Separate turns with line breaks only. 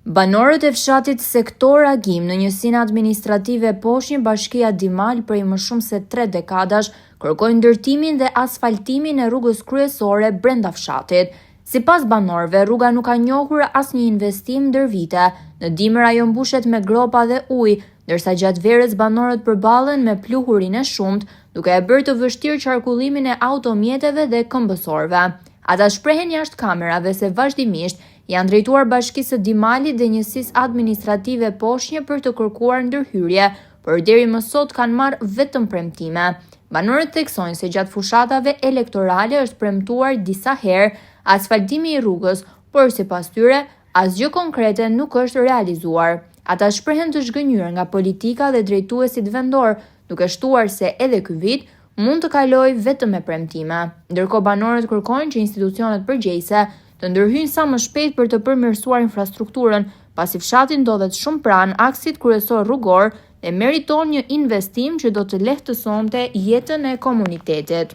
Banorët e fshatit sektor Agim në njësinë administrative Poshnjë Bashkia Dimal prej më shumë se 3 dekadash kërkojnë ndërtimin dhe asfaltimin e rrugës kryesore brenda fshatit. Sipas banorëve, rruga nuk ka njohur asnjë investim ndër vite. Në dimër ajo mbushet me gropa dhe ujë, ndërsa gjatë verës banorët përballen me pluhurinë e shumtë, duke e bërë të vështirë qarkullimin e automjeteve dhe këmbësorëve. Ata shprehen jashtë kamerave se vazhdimisht janë drejtuar Bashkisë së Dimalit dhe Njësisë Administrative Poshnjë për të kërkuar ndërhyrje, por deri më sot kanë marrë vetëm premtime. Banorët theksojnë se gjatë fushatave elektorale është premtuar disa herë asfaltimi i rrugës, por sipas tyre asgjë konkrete nuk është realizuar. Ata shprehen të zhgënjur nga politika dhe drejtuesit vendor, duke shtuar se edhe ky vit mund të kalojë vetëm me premtime. Ndërkohë banorët kërkojnë që institucionet përgjegjëse të ndërhyjnë sa më shpejt për të përmirësuar infrastrukturën, pasi fshati ndodhet shumë pranë aksit kryesor rrugor dhe meriton një investim që do të lehtësonte jetën e komunitetit.